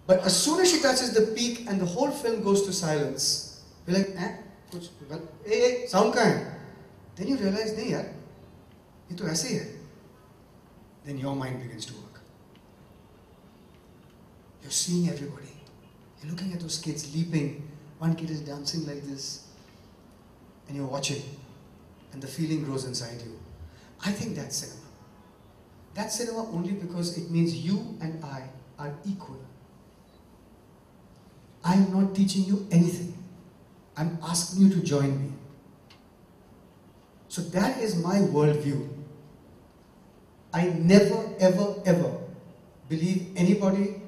But as soon as she touches the peak and the whole film goes to silence, we're like, eh? Kuch, well, hey, sound kahan hai? Then you realize, nahi yaar, ye to aise hi hai. Then your mind begins to work. You're seeing everybody. You're looking at those kids leaping. One kid is dancing like this. And you're watching. And the feeling grows inside you. I think that's cinema. That's cinema only because it means you and I are equal. I'm not teaching you anything. I'm asking you to join me. So that is my worldview. I never, ever, ever believe anybody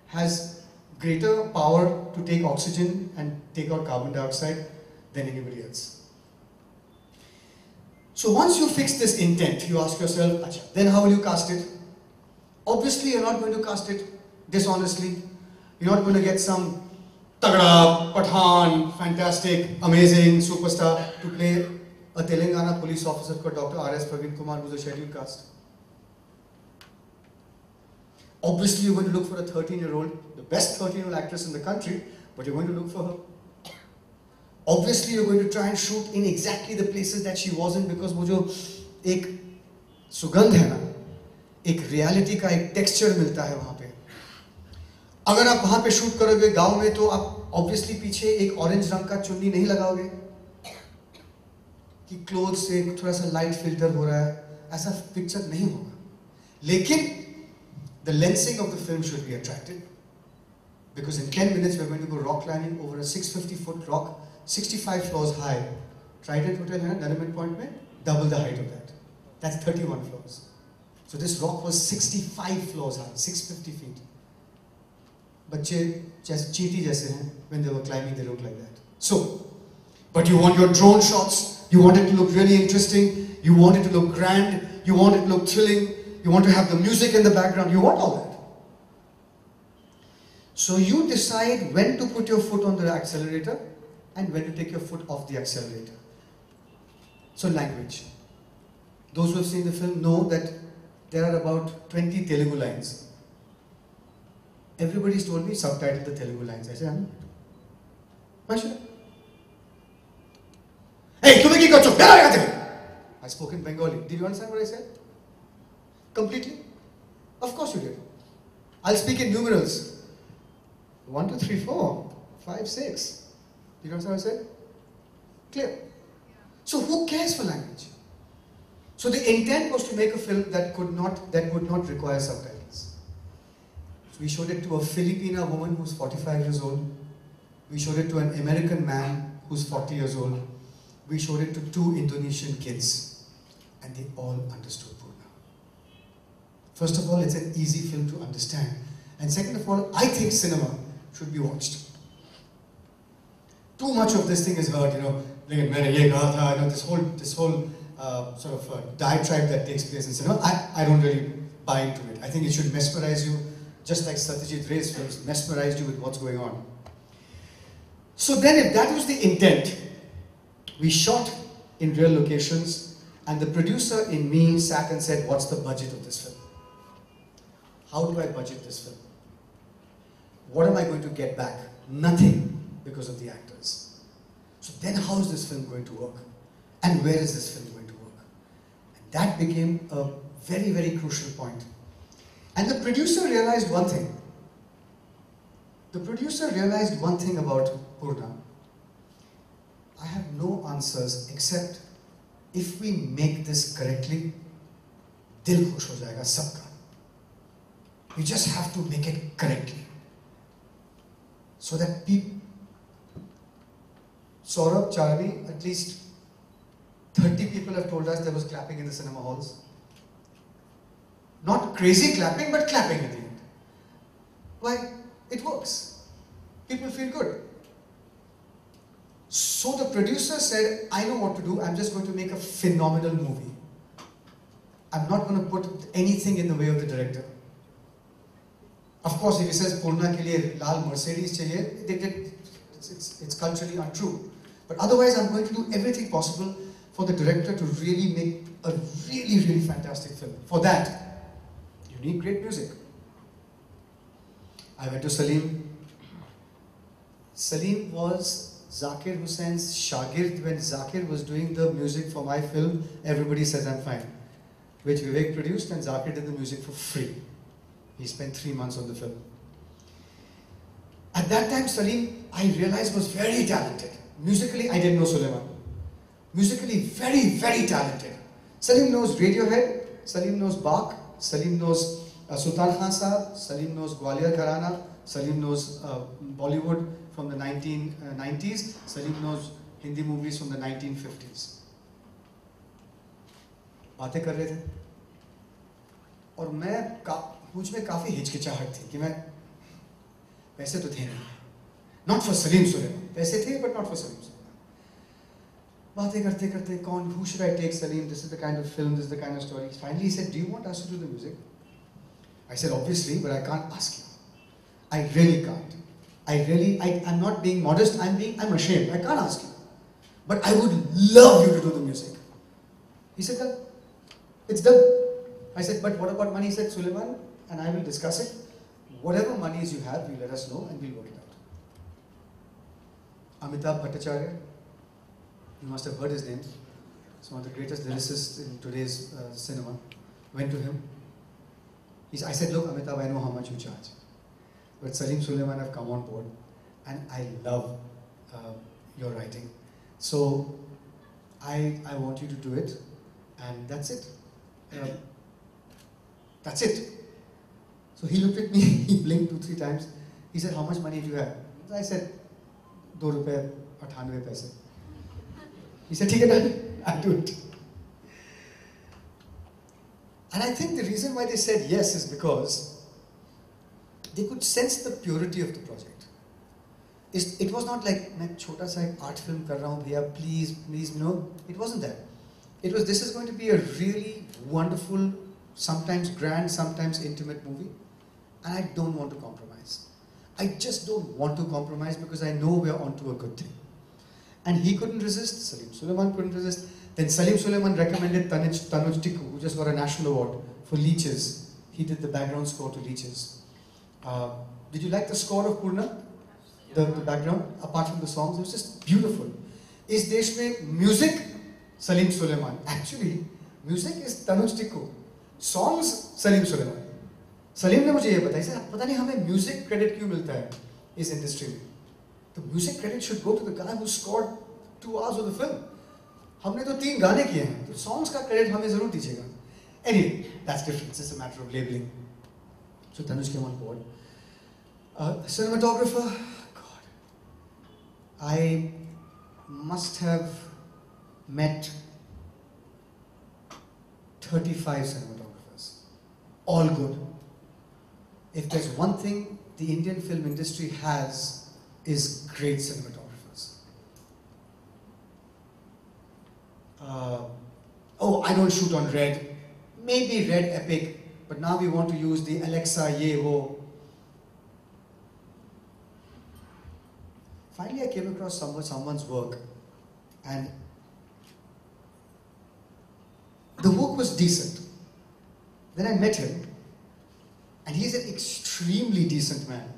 has greater power to take oxygen and take out carbon dioxide than anybody else. So once you fix this intent, you ask yourself, Acha, then how will you cast it? Obviously, you're not going to cast it dishonestly. You're not going to get some Tagda, Pathan, fantastic, amazing superstar to play a Telangana police officer called Dr. R.S. Praveen Kumar, who's a scheduled cast. Obviously, you're going to look for a 13-year-old, the best 13-year-old actress in the country, but you're going to look for her. Obviously, you're going to try and shoot in exactly the places that she wasn't, because वो जो एक सुगंध है ना, एक reality का एक texture मिलता है वहाँ पे. अगर आप वहाँ पे shoot करोगे गांव में, तो आप obviously पीछे एक orange रंग का चुन्नी नहीं लगाओगे, कि clothes से थोड़ा सा light filter हो रहा है, ऐसा picture नहीं होगा. लेकिन the lensing of the film should be attractive, because in 10 minutes we're going to go rock climbing over a 650-foot rock, 65 floors high. Trident Hotel है ना, Nariman Point में, double the height of that. That's 31 floors. So this rock was 65 floors high, 650 feet. बच्चे जैसे चींटी जैसे हैं, when they were climbing they looked like that. So, but you want your drone shots, you want it to look really interesting, you want it to look grand, you want it to look thrilling, you want to have the music in the background, you want all that. So you decide when to put your foot on the accelerator and when to take your foot off the accelerator. So language. Those who have seen the film know that there are about 20 Telugu lines. Everybody's told me subtitle the Telugu lines. I said, why should I? Hey, tumhe ki kacho? I spoke in Bengali. Did you understand what I said? Completely? Of course you did. I'll speak in numerals. 1, 2, 3, 4, 5, 6. You know what I said? Clear. So who cares for language? So the intent was to make a film that would not require subtitles. So we showed it to a Filipina woman who's 45 years old. We showed it to an American man who's 40 years old. We showed it to 2 Indonesian kids. And they all understood Purna. First of all, it's an easy film to understand. And second of all, I think cinema should be watched. Too much of this thing is heard, you know, this whole sort of diatribe that takes place in cinema. I don't really buy into it. I think it should mesmerize you, just like Satyajit Ray's films mesmerized you with what's going on. So then, if that was the intent, we shot in real locations, and the producer in me sat and said, what's the budget of this film? How do I budget this film? What am I going to get back? Nothing, because of the actors. So then how is this film going to work? And where is this film going to work? And that became a very, very crucial point. And the producer realized one thing. The producer realized one thing about Purna. I have no answers except if we make this correctly, dil khush ho jayega sabka. We just have to make it correctly. So that people, Saurabh, Charlie, at least 30 people have told us there was clapping in the cinema halls. Not crazy clapping, but clapping at the end. Why? It works. People feel good. So the producer said, I know what to do, I'm just going to make a phenomenal movie. I'm not going to put anything in the way of the director. Of course, if he says Purna ke liye lal Mercedes chahiye, it's culturally untrue. But otherwise, I'm going to do everything possible for the director to really make a really, really fantastic film. For that, you need great music. I went to Salim. Salim was Zakir Hussein's shagird. When Zakir was doing the music for my film, Everybody Says I'm Fine, which Vivek produced, and Zakir did the music for free. He spent 3 months on the film. At that time, Salim, I realized, was very talented. Musically, I didn't know Sulaiman. Musically, very, very talented. Salim knows Radiohead, Salim knows Bach, Salim knows Sultan Khan Sahab, Salim knows Gwalior Gharana, Salim knows Bollywood from the 1990s, Salim knows Hindi movies from the 1950s. बातें कर रहे थे और मुझ में काफ़ी हिचकिचाहट थी कि मैं पैसे तो थे नहीं, not for Salim Sulaiman, पैसे थे but not for Salim Sulaiman. बातें करते करते who should I take Salim, this is the kind of film, this is the kind of story. Finally he said, do you want us to do the music? I said, obviously, but I can't ask you. I really can't. I'm not being modest, I'm ashamed, I can't ask you. But I would love you to do the music. He said, that it's done. I said, but what about money? He said, Sulaiman and I will discuss it. Whatever monies you have, you let us know and we'll work it out. Amitabh Bhattacharya, you must have heard his name. He's one of the greatest lyricists in today's cinema. Went to him. I said, look, Amitabh, I know how much you charge. But Salim Sulaiman have come on board and I love your writing. So I want you to do it and that's it. That's it. So he looked at me, he blinked 2-3 times. He said, how much money do you have? I said, ₹2.98. He said, "Theek hai, done. I'll do it." And I think the reason why they said yes is because they could sense the purity of the project. It was not like, "Main chota sa ek art film kar raha hu, bhaiya, please, no." It wasn't that. It was, this is going to be a really wonderful, sometimes grand, sometimes intimate movie. And I don't want to compromise. I just don't want to compromise because I know we're onto a good thing. And he couldn't resist, Salim Sulaiman couldn't resist. Then Salim Sulaiman recommended Tanuj Tikku, who just got a national award for Leeches. He did the background score to Leeches. Did you like the score of Purna? The background, apart from the songs, it was just beautiful. Is desh mein music? Salim Sulaiman. Actually, music is Tanuj Tikku. Songs, Salim Sulaiman. Salim ने मुझे ये बताया, पता नहीं हमें music credit क्यों मिलता है इस industry में. The music credit should go to the guy who scored 2 hours of the film. हमने तो 3 गाने किए हैं, तो songs का credit हमें जरूर दीजिएगा. Anyway, that's different. It's just a matter of labeling. So Tanuj came on board. Cinematographer, God, I must have met 35 cinematographers, all good. If there's one thing the Indian film industry has, is great cinematographers. Oh, I don't shoot on red. Maybe red epic, but now we want to use the Alexa ye wo. Finally, I came across someone's work, and the work was decent. Then I met him, and he's an extremely decent man.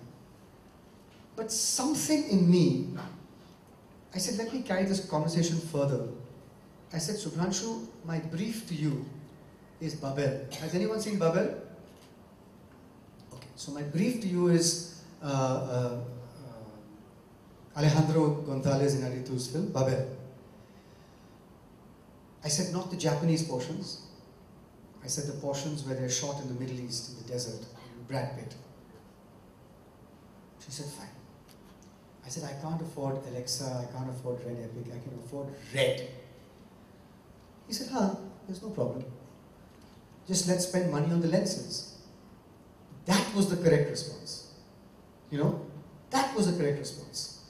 But something in me, I said, let me carry this conversation further. I said, Subhranshu, my brief to you is Babel. Has anyone seen Babel? Okay, so my brief to you is Alejandro Gonzalez Inarritu's film, Babel. I said, not the Japanese portions. I said the portions where they're shot in the Middle East, in the desert, Brad Pitt. She said, fine. I said, I can't afford Alexa, I can't afford Red Epic, I can afford Red. He said, there's no problem. Just let's spend money on the lenses. That was the correct response. You know, that was the correct response.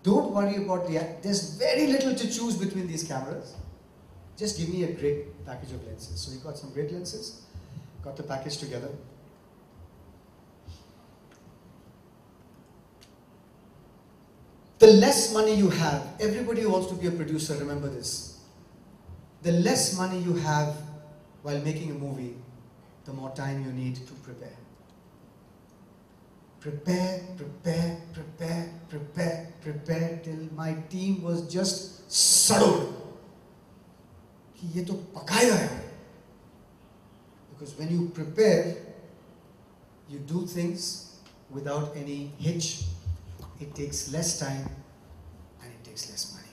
Don't worry about there's very little to choose between these cameras. Just give me a great package of lenses. So he got some great lenses, got the package together. The less money you have, everybody who wants to be a producer, remember this. The less money you have while making a movie, the more time you need to prepare. prepare till my team was just settled. कि ये तो पकाएगा यार. Because when you prepare, you do things without any hitch. It takes less time and it takes less money.